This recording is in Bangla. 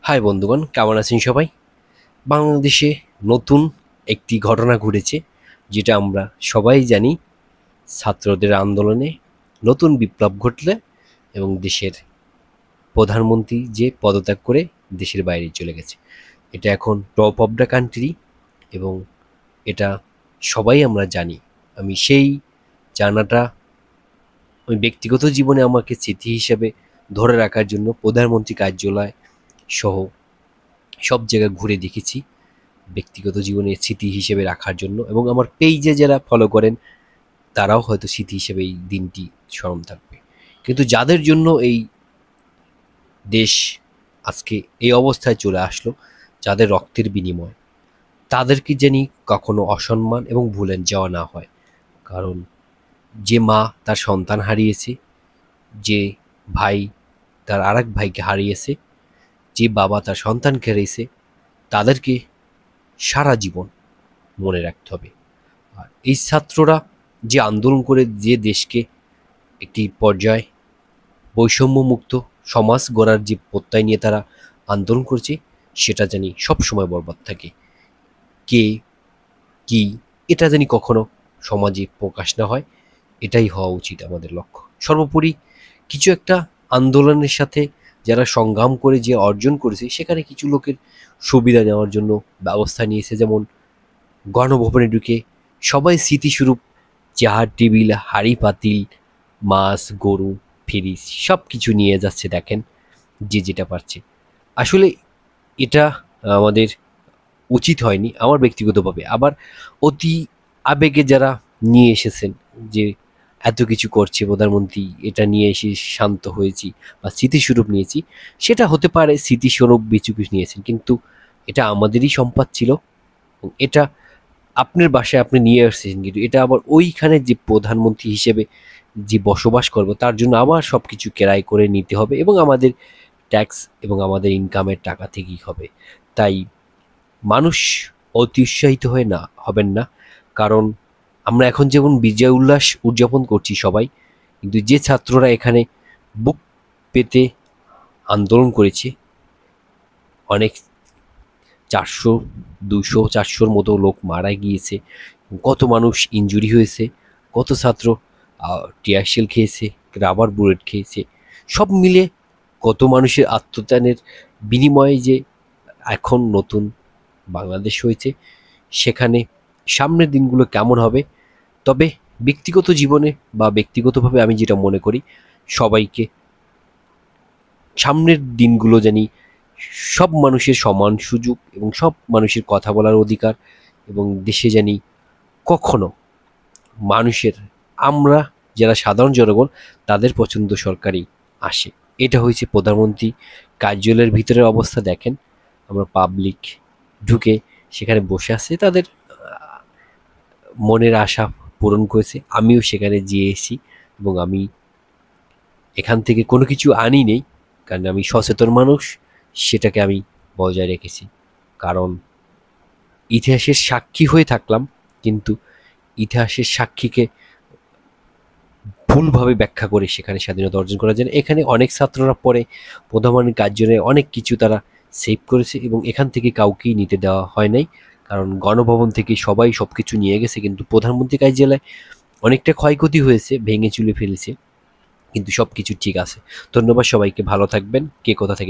হাই বন্ধুগণ, কেমন আছেন সবাই? বাংলাদেশে নতুন একটি ঘটনা ঘটেছে, যেটা আমরা সবাই জানি। ছাত্রদের আন্দোলনে নতুন বিপ্লব ঘটলে এবং দেশের প্রধানমন্ত্রী যে পদত্যাগ করে দেশের বাইরে চলে গেছে। এটা এখন টপ অফ দ্য কান্ট্রি এবং এটা সবাই আমরা জানি। আমি সেই জানাটা ওই ব্যক্তিগত জীবনে আমাকে স্মৃতি হিসেবে ধরে রাখার জন্য প্রধানমন্ত্রী কার্যালয় সহ সব জায়গায় ঘুরে দেখেছি, ব্যক্তিগত জীবনে স্মৃতি হিসেবে রাখার জন্য। এবং আমার পেজে যারা ফলো করেন তারাও হয়তো স্মৃতি হিসেবে এই দিনটি স্মরণ থাকবে। কিন্তু যাদের জন্য এই দেশ আজকে এই অবস্থায় চলে আসলো, যাদের রক্তের বিনিময়, তাদেরকে জানি কখনো অসম্মান এবং ভুলে যাওয়া না হয়। কারণ যে মা তার সন্তান হারিয়েছে, যে ভাই তার আরেক ভাইকে হারিয়েছে, যে বাবা তার সন্তানকে হারিয়েছে, তাদেরকে সারা জীবন মনে রাখতে হবে। আর এই ছাত্ররা যে আন্দোলন করে যে দেশকে একটি পর্যায়ে বৈষম্যমুক্ত সমাজ গড়ার যে প্রত্যয় নিয়ে তারা আন্দোলন করছে, সেটা জানি সবসময় বরবাদ থাকে। কে কি এটা জানি কখনো সমাজে প্রকাশ না হয়, এটাই হওয়া উচিত আমাদের লক্ষ্য। সর্বোপরি কিছু একটা আন্দোলনের সাথে যারা সংগ্রাম করে যে অর্জন করেছে, সেখানে কিছু লোকের সুবিধা নেওয়ার জন্য ব্যবস্থা নিয়েছে। যেমন গণভবনে ঢুকে সবাই স্মৃতিস্বরূপ চেয়ার টেবিল হাঁড়ি পাতিল মাছ গরু ফ্রিজ সব কিছু নিয়ে যাচ্ছে, দেখেন যে যেটা পারছে। আসলে এটা আমাদের উচিত হয়নি আমার ব্যক্তিগতভাবে। আবার অতি আবেগে যারা নিয়ে এসেছেন যে এত কিছু করছে প্রধানমন্ত্রী, এটা নিয়ে এসে শান্ত হয়েছি বা স্মৃতিস্বরূপ নিয়েছি, সেটা হতে পারে স্মৃতিস্বরূপ কিছু কিছু নিয়েছেন, কিন্তু এটা আমাদেরই সম্পদ ছিল। এটা আপনার বাসায় আপনি নিয়ে আসছেন, কিন্তু এটা আবার ওইখানে যে প্রধানমন্ত্রী হিসেবে যে বসবাস করবো তার জন্য আবার সব কিছু কেরাই করে নিতে হবে এবং আমাদের ট্যাক্স এবং আমাদের ইনকামের টাকা থেকেই হবে। তাই মানুষ অতি উৎসাহিত হয়ে না হবেন না। কারণ আমরা এখন যেমন বিজয় উল্লাস উদযাপন করছি সবাই, কিন্তু যে ছাত্ররা এখানে বুক পেতে আন্দোলন করেছে, অনেক 400 200 400-র মতো লোক মারা গিয়েছে, কত মানুষ ইনজুরি হয়েছে, কত ছাত্র টিয়ার শেল খেয়েছে, রাবার বুলেট খেয়েছে, সব মিলে কত মানুষের আত্মদানের বিনিময়ে যে এখন নতুন বাংলাদেশ হয়েছে, সেখানে সামনের দিনগুলো কেমন হবে। তবে ব্যক্তিগত জীবনে বা ব্যক্তিগতভাবে আমি যেটা মনে করি, সবাইকে সামনের দিনগুলো জানি সব মানুষের সমান সুযোগ এবং সব মানুষের কথা বলার অধিকার, এবং দেশে জানি কখনো মানুষের, আমরা যারা সাধারণ জনগণ, তাদের পছন্দ সরকারি আসে। এটা হয়েছে প্রধানমন্ত্রী কার্যালয়ের ভিতরের অবস্থা। দেখেন আমরা পাবলিক ঢুকে সেখানে বসে আছে, তাদের মনের আশা পূরণ করেছে। আমিও সেখানে যেয়েছি এবং আমি এখান থেকে কোনো কিছু আনি নেই, কারণ আমি সচেতন মানুষ, সেটাকে আমি বজায় রেখেছি। কারণ ইতিহাসের সাক্ষী হয়ে থাকলাম, কিন্তু ইতিহাসের সাক্ষীকে ভুলভাবে ব্যাখ্যা করে সেখানে স্বাধীনতা অর্জন করা যায় না। এখানে অনেক ছাত্ররা পরে প্রধানমন্ত্রীর কার্যালয়ে অনেক কিছু তারা সেভ করেছে এবং এখান থেকে কাউকেই নিতে দেওয়া হয় নাই। কারণ গণভবন থেকে সবাই সব কিছু নিয়ে গেছে, কিন্তু প্রধানমন্ত্রী কার্যালয়ে অনেকটা ক্ষয়ক্ষতি হয়েছে, ভেঙে চুরে ফেলেছে, কিন্তু সব কিছু ঠিক আছে। ধন্যবাদ সবাইকে, ভালো থাকবেন। কে কোথা থেকে